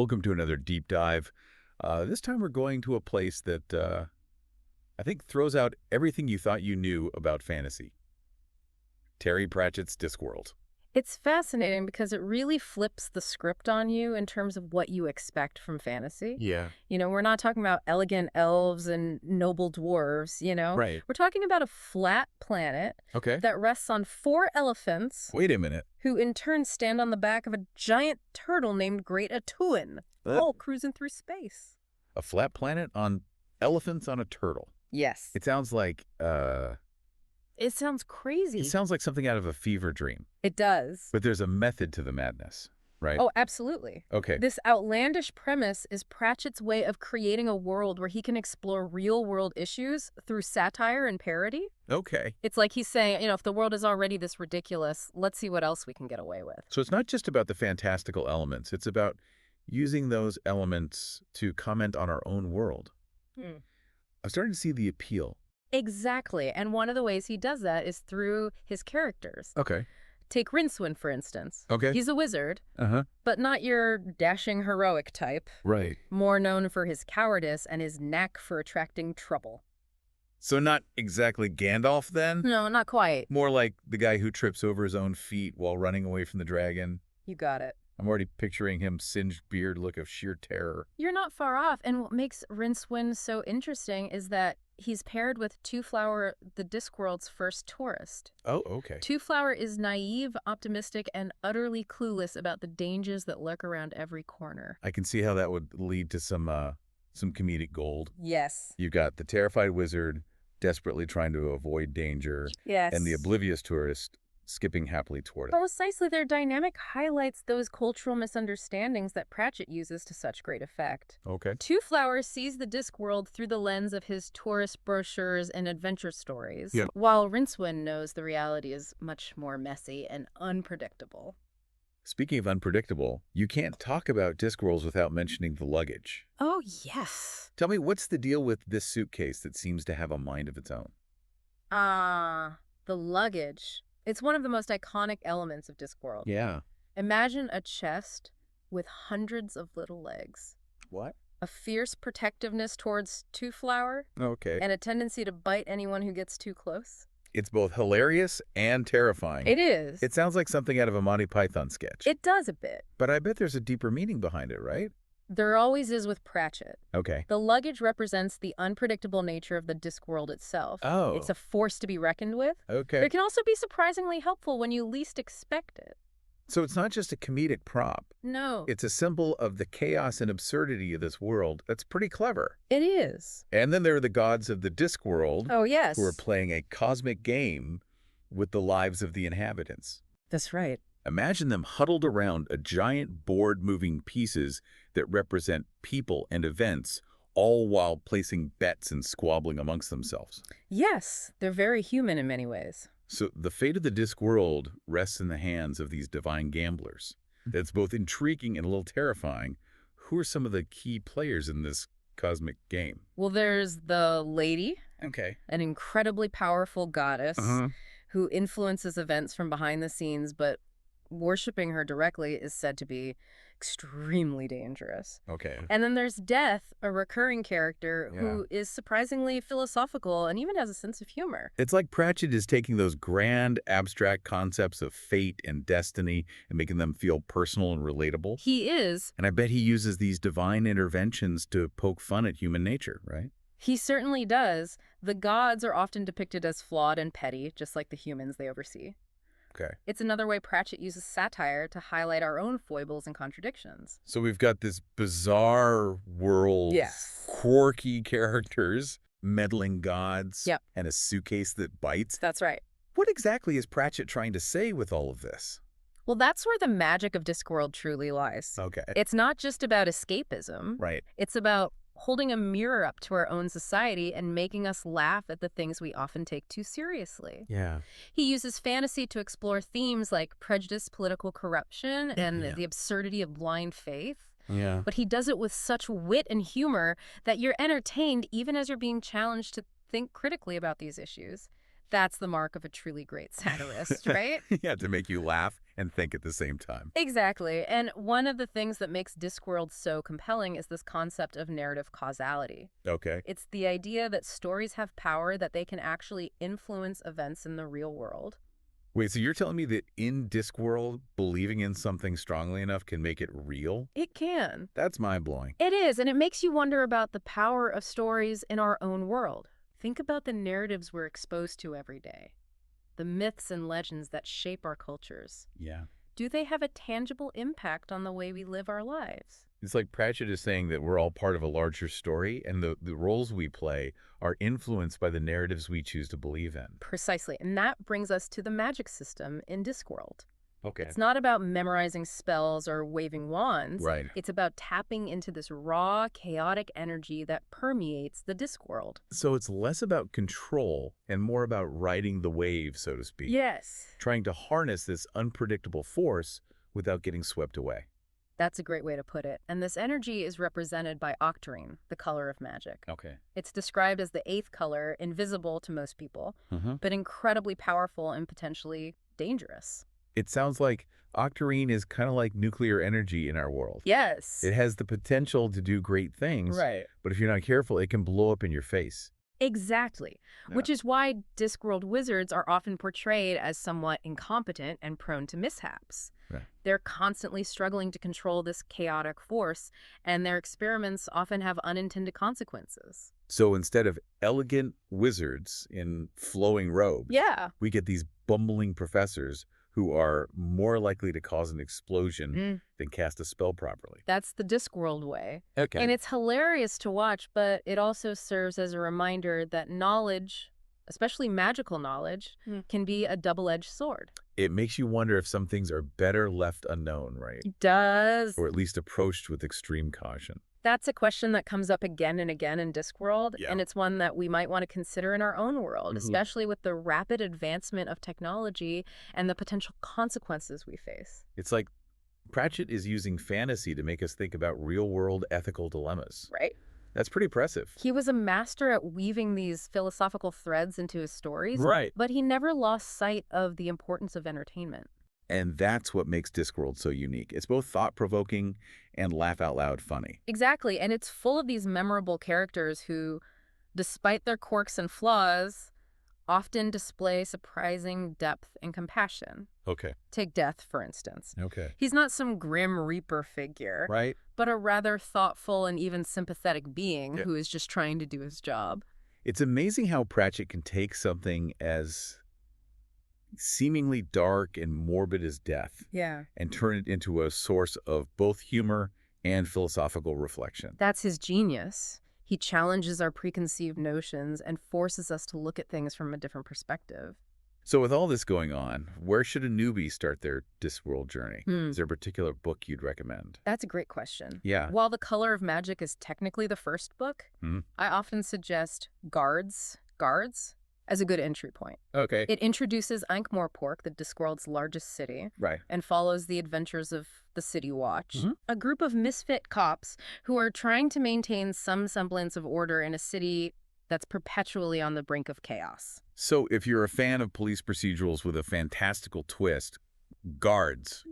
Welcome to another deep dive. This time we're going to a place that I think throws out everything you thought you knew about fantasy. Terry Pratchett's Discworld. It's fascinating because it really flips the script on you in terms of what you expect from fantasy. Yeah. We're not talking about elegant elves and noble dwarves. Right. We're talking about a flat planet Okay. that rests on 4 elephants Wait a minute. who in turn stand on the back of a giant turtle named Great Atuin, all cruising through space. A flat planet on elephants on a turtle. Yes. It sounds like It sounds crazy. it sounds like something out of a fever dream. It does. But there's a method to the madness, right? Oh, absolutely. Okay. This outlandish premise is Pratchett's way of creating a world where he can explore real-world issues through satire and parody. Okay. It's like he's saying, if the world is already this ridiculous, let's see what else we can get away with. So it's not just about the fantastical elements. It's about using those elements to comment on our own world. I'm starting to see the appeal. Exactly. And one of the ways he does that is through his characters. Okay. Take Rincewind, for instance. Okay. He's a wizard, Uh-huh. but not your dashing heroic type. Right. More known for his cowardice and his knack for attracting trouble. So not exactly Gandalf then? No, not quite. More like the guy who trips over his own feet while running away from the dragon. You got it. I'm already picturing him singed beard look of sheer terror. You're not far off, and what makes Rincewind so interesting is that he's paired with Twoflower, the Discworld's first tourist. Oh, okay. Twoflower is naive, optimistic, and utterly clueless about the dangers that lurk around every corner. I can see how that would lead to some comedic gold. Yes. You've got the terrified wizard desperately trying to avoid danger, Yes. and the oblivious tourist skipping happily toward it. Precisely, their dynamic highlights those cultural misunderstandings that Pratchett uses to such great effect. Okay. Twoflower sees the Discworld through the lens of his tourist brochures and adventure stories, Yeah. while Rincewind knows the reality is much more messy and unpredictable. Speaking of unpredictable, you can't talk about Discworlds without mentioning the luggage. Oh, yes. Tell me, what's the deal with this suitcase that seems to have a mind of its own? The luggage. It's one of the most iconic elements of Discworld. Yeah. Imagine a chest with hundreds of little legs, What? a fierce protectiveness towards Twoflower, Okay. and a tendency to bite anyone who gets too close. It's both hilarious and terrifying. It is. It sounds like something out of a Monty Python sketch. It does a bit. But I bet there's a deeper meaning behind it, right? There always is with Pratchett. Okay. The luggage represents the unpredictable nature of the Discworld itself. Oh. It's a force to be reckoned with. Okay. It can also be surprisingly helpful when you least expect it. So it's not just a comedic prop. No, It's a symbol of the chaos and absurdity of this world. That's pretty clever. it is. And then there are the gods of the Discworld Oh, yes. who are playing a cosmic game with the lives of the inhabitants. That's right. Imagine them huddled around a giant board moving pieces that represent people and events, all while placing bets and squabbling amongst themselves. Yes, they're very human in many ways. So the fate of the Discworld rests in the hands of these divine gamblers. That's both intriguing and a little terrifying. Who are some of the key players in this cosmic game? Well, there's the Lady, Okay. an incredibly powerful goddess who influences events from behind the scenes, but worshipping her directly is said to be extremely dangerous. Okay. And then there's Death, a recurring character who is surprisingly philosophical and even has a sense of humor. It's like Pratchett is taking those grand, abstract concepts of fate and destiny and making them feel personal and relatable. He is. And I bet he uses these divine interventions to poke fun at human nature, right? He certainly does. The gods are often depicted as flawed and petty, just like the humans they oversee. Okay. It's another way Pratchett uses satire to highlight our own foibles and contradictions. So we've got this bizarre world, Yes. quirky characters, meddling gods, Yep. and a suitcase that bites. That's right. What exactly is Pratchett trying to say with all of this? Well, that's where the magic of Discworld truly lies. Okay. It's not just about escapism. Right. It's about holding a mirror up to our own society and making us laugh at the things we often take too seriously. Yeah. He uses fantasy to explore themes like prejudice, political corruption, and Yeah. the absurdity of blind faith. Yeah. But he does it with such wit and humor that you're entertained even as you're being challenged to think critically about these issues. That's the mark of a truly great satirist, right? Yeah, to make you laugh and think at the same time. Exactly. And one of the things that makes Discworld so compelling is this concept of narrative causality. Okay. It's the idea that stories have power, that they can actually influence events in the real world. Wait, so you're telling me that in Discworld, believing in something strongly enough can make it real? It can. That's mind-blowing. It is, and it makes you wonder about the power of stories in our own world. Think about the narratives we're exposed to every day, the myths and legends that shape our cultures. Yeah. Do they have a tangible impact on the way we live our lives? It's like Pratchett is saying that we're all part of a larger story, and the roles we play are influenced by the narratives we choose to believe in. Precisely, and that brings us to the magic system in Discworld. Okay. It's not about memorizing spells or waving wands. Right. It's about tapping into this raw, chaotic energy that permeates the Discworld. So it's less about control and more about riding the wave, so to speak. Yes. Trying to harness this unpredictable force without getting swept away. That's a great way to put it. And this energy is represented by octarine, the color of magic. Okay. It's described as the 8th color, invisible to most people, but incredibly powerful and potentially dangerous. It sounds like octarine is kind of like nuclear energy in our world. Yes. It has the potential to do great things, Right. but if you're not careful, it can blow up in your face. Exactly. Yeah. Which is why Discworld wizards are often portrayed as somewhat incompetent and prone to mishaps. Right. They're constantly struggling to control this chaotic force, and their experiments often have unintended consequences. So instead of elegant wizards in flowing robes, Yeah. we get these bumbling professors who are more likely to cause an explosion than cast a spell properly. That's the Discworld way. Okay. And it's hilarious to watch, but it also serves as a reminder that knowledge, especially magical knowledge, can be a double-edged sword. It makes you wonder if some things are better left unknown, right? It does. Or at least approached with extreme caution. That's a question that comes up again and again in Discworld, Yeah. and it's one that we might want to consider in our own world, especially with the rapid advancement of technology and the potential consequences we face. It's like Pratchett is using fantasy to make us think about real-world ethical dilemmas. Right? That's pretty impressive. He was a master at weaving these philosophical threads into his stories, Right. but he never lost sight of the importance of entertainment. And that's what makes Discworld so unique. It's both thought-provoking and laugh-out-loud funny. Exactly, and it's full of these memorable characters who, despite their quirks and flaws, often display surprising depth and compassion. Okay. Take Death, for instance. Okay. He's not some grim reaper figure, Right? but a rather thoughtful and even sympathetic being Yeah. who is just trying to do his job. It's amazing how Pratchett can take something as seemingly dark and morbid as death Yeah. and turn it into a source of both humor and philosophical reflection. That's his genius. He challenges our preconceived notions and forces us to look at things from a different perspective. So with all this going on, where should a newbie start their Discworld journey? Is there a particular book you'd recommend? That's a great question. Yeah. While The Color of Magic is technically the first book, I often suggest Guards as a good entry point. Okay. It introduces Ankh-Morpork, the Discworld's largest city, Right. and follows the adventures of the City Watch, a group of misfit cops who are trying to maintain some semblance of order in a city that's perpetually on the brink of chaos. So if you're a fan of police procedurals with a fantastical twist, Guards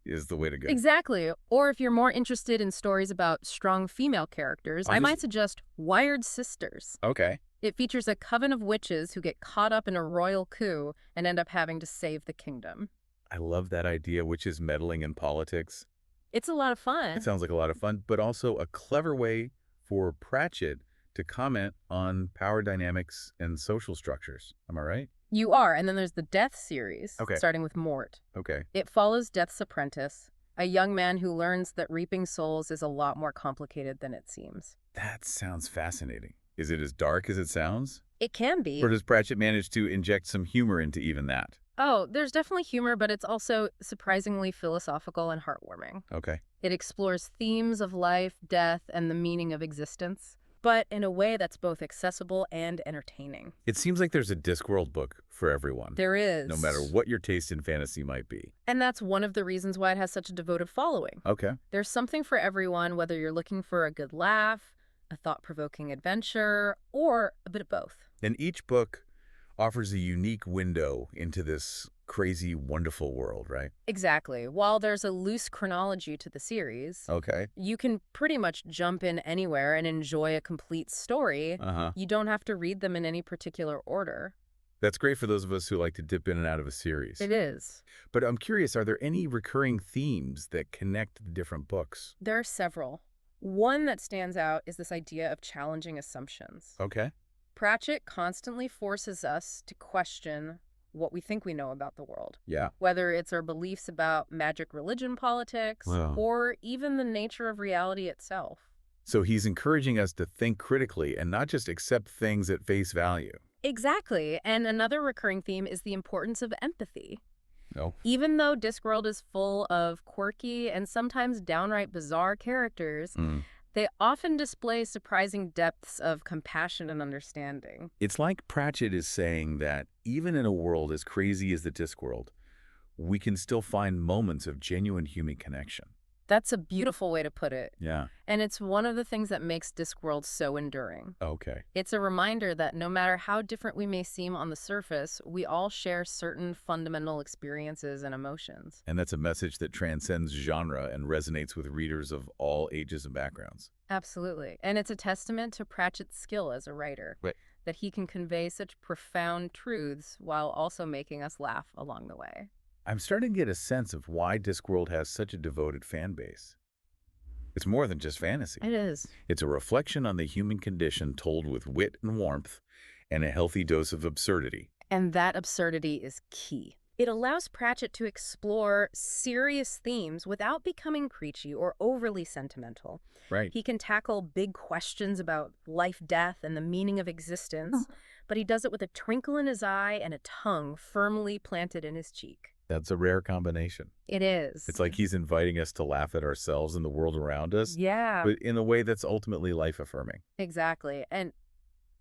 is the way to go. Exactly. Or if you're more interested in stories about strong female characters, I might suggest Wired Sisters. Okay. It features a coven of witches who get caught up in a royal coup and end up having to save the kingdom. I love that idea, which is meddling in politics. It's a lot of fun. It sounds like a lot of fun, but also a clever way for Pratchett to comment on power dynamics and social structures. Am I right? You are. And then there's the Death series, Okay. starting with Mort. Okay. It follows Death's apprentice, a young man who learns that reaping souls is a lot more complicated than it seems. That sounds fascinating. Is it as dark as it sounds? It can be. Or does Pratchett manage to inject some humor into even that? Oh, there's definitely humor, but it's also surprisingly philosophical and heartwarming. Okay. It explores themes of life, death, and the meaning of existence, but in a way that's both accessible and entertaining. It seems like there's a Discworld book for everyone. There is. No matter what your taste in fantasy might be. And that's one of the reasons why it has such a devoted following. Okay. There's something for everyone, whether you're looking for a good laugh, a thought-provoking adventure, or a bit of both. And each book offers a unique window into this crazy, wonderful world, right? Exactly. While there's a loose chronology to the series, Okay. you can pretty much jump in anywhere and enjoy a complete story. Uh-huh. You don't have to read them in any particular order. That's great for those of us who like to dip in and out of a series. It is. But I'm curious, are there any recurring themes that connect the different books? There are several. One that stands out is this idea of challenging assumptions. Okay. Pratchett constantly forces us to question what we think we know about the world, Yeah. whether it's our beliefs about magic, religion, politics, Wow. or even the nature of reality itself. So he's encouraging us to think critically and not just accept things at face value. Exactly. And another recurring theme is the importance of empathy. No. Even though Discworld is full of quirky and sometimes downright bizarre characters, they often display surprising depths of compassion and understanding. It's like Pratchett is saying that even in a world as crazy as the Discworld, we can still find moments of genuine human connection. That's a beautiful way to put it. Yeah. And it's one of the things that makes Discworld so enduring. Okay. It's a reminder that no matter how different we may seem on the surface, we all share certain fundamental experiences and emotions. And that's a message that transcends genre and resonates with readers of all ages and backgrounds. Absolutely. And it's a testament to Pratchett's skill as a writer. Right. That he can convey such profound truths while also making us laugh along the way. I'm starting to get a sense of why Discworld has such a devoted fan base. It's more than just fantasy. It is. It's a reflection on the human condition told with wit and warmth and a healthy dose of absurdity. And that absurdity is key. It allows Pratchett to explore serious themes without becoming preachy or overly sentimental. Right. He can tackle big questions about life, death, and the meaning of existence, but he does it with a twinkle in his eye and a tongue firmly planted in his cheek. That's a rare combination. It is. It's like he's inviting us to laugh at ourselves and the world around us, Yeah, but in a way that's ultimately life-affirming. exactly. And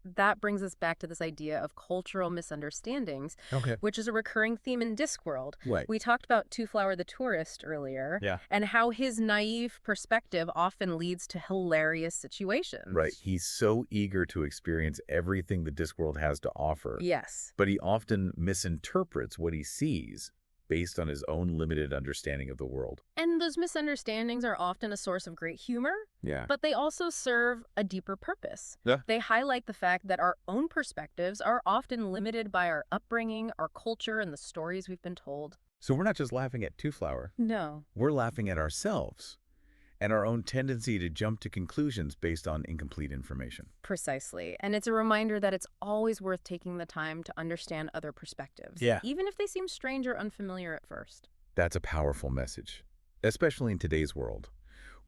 that brings us back to this idea of cultural misunderstandings, Okay. which is a recurring theme in Discworld. Right. We talked about Twoflower the tourist earlier, Yeah. and how his naive perspective often leads to hilarious situations. Right. He's so eager to experience everything the Discworld has to offer, Yes. but he often misinterprets what he sees based on his own limited understanding of the world. And those misunderstandings are often a source of great humor, Yeah. but they also serve a deeper purpose. Yeah. They highlight the fact that our own perspectives are often limited by our upbringing, our culture, and the stories we've been told. So we're not just laughing at Twoflower. No. We're laughing at ourselves and our own tendency to jump to conclusions based on incomplete information. Precisely. And it's a reminder that it's always worth taking the time to understand other perspectives, Yeah. even if they seem strange or unfamiliar at first. That's a powerful message, especially in today's world,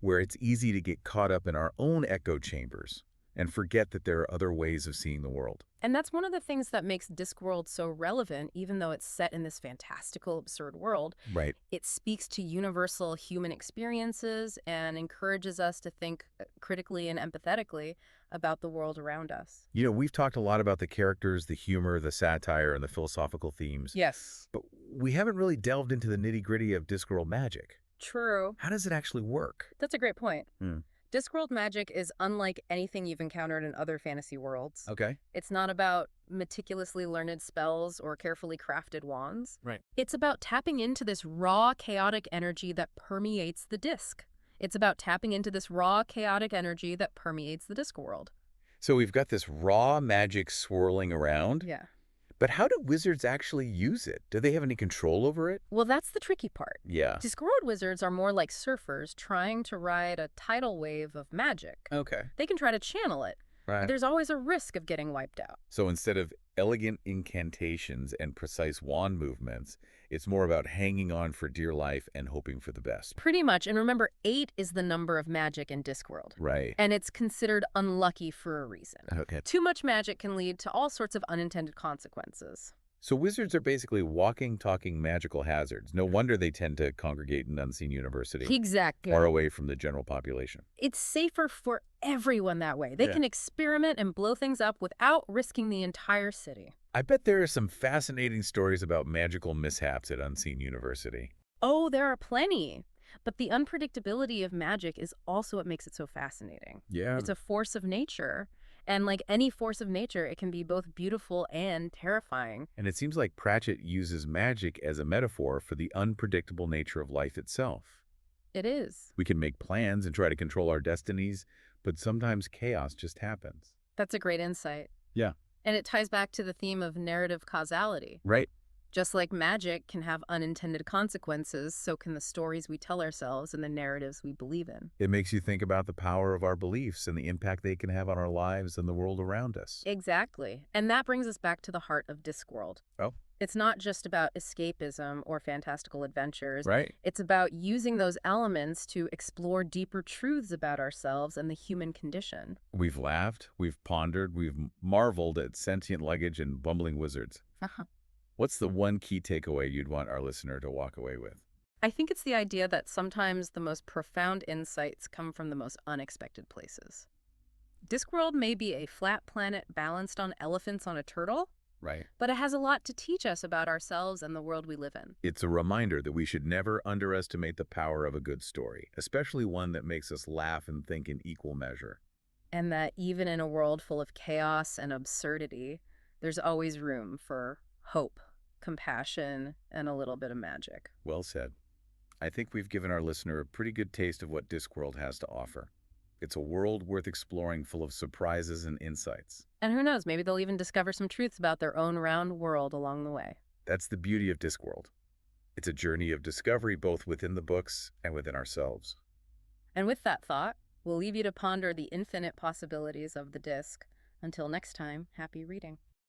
where it's easy to get caught up in our own echo chambers and forget that there are other ways of seeing the world. And that's one of the things that makes Discworld so relevant, even though it's set in this fantastical, absurd world. Right. It speaks to universal human experiences and encourages us to think critically and empathetically about the world around us. You know, we've talked a lot about the characters, the humor, the satire, and the philosophical themes, Yes. but we haven't really delved into the nitty-gritty of Discworld magic. True. How does it actually work? That's a great point. Hmm. Discworld magic is unlike anything you've encountered in other fantasy worlds. Okay. It's not about meticulously learned spells or carefully crafted wands. Right. It's about tapping into this raw, chaotic energy that permeates the disc. It's about tapping into this raw, chaotic energy that permeates the disc world. So we've got this raw magic swirling around, Yeah. but how do wizards actually use it? Do they have any control over it? Well, that's the tricky part. Yeah. Discworld wizards are more like surfers trying to ride a tidal wave of magic. Okay. They can try to channel it. Right. There's always a risk of getting wiped out. So instead of elegant incantations and precise wand movements, it's more about hanging on for dear life and hoping for the best. Pretty much. And remember, 8 is the number of magic in Discworld. Right. And it's considered unlucky for a reason. Okay. Too much magic can lead to all sorts of unintended consequences. So wizards are basically walking, talking magical hazards. No wonder they tend to congregate in Unseen University, Exactly. far away from the general population. It's safer for everyone that way. They Yeah. can experiment and blow things up without risking the entire city. I bet there are some fascinating stories about magical mishaps at Unseen University. Oh, there are plenty. But the unpredictability of magic is also what makes it so fascinating. Yeah. It's a force of nature, And like any force of nature, it can be both beautiful and terrifying. And it seems like Pratchett uses magic as a metaphor for the unpredictable nature of life itself. It is. We can make plans and try to control our destinies, but sometimes chaos just happens. That's a great insight. Yeah. And it ties back to the theme of narrative causality. Right. Just like magic can have unintended consequences, so can the stories we tell ourselves and the narratives we believe in. It makes you think about the power of our beliefs and the impact they can have on our lives and the world around us. Exactly. And that brings us back to the heart of Discworld. Oh, It's not just about escapism or fantastical adventures. right. It's about using those elements to explore deeper truths about ourselves and the human condition. We've laughed, we've pondered, we've marveled at sentient luggage and bumbling wizards. What's the one key takeaway you'd want our listener to walk away with? I think it's the idea that sometimes the most profound insights come from the most unexpected places. Discworld may be a flat planet balanced on elephants on a turtle, Right. but it has a lot to teach us about ourselves and the world we live in. It's a reminder that we should never underestimate the power of a good story, especially one that makes us laugh and think in equal measure. And that even in a world full of chaos and absurdity, there's always room for hope, compassion, and a little bit of magic. Well said. I think we've given our listener a pretty good taste of what Discworld has to offer. It's a world worth exploring, full of surprises and insights. And who knows, maybe they'll even discover some truths about their own round world along the way. That's the beauty of Discworld. It's a journey of discovery both within the books and within ourselves. And with that thought, we'll leave you to ponder the infinite possibilities of the disc. Until next time, happy reading.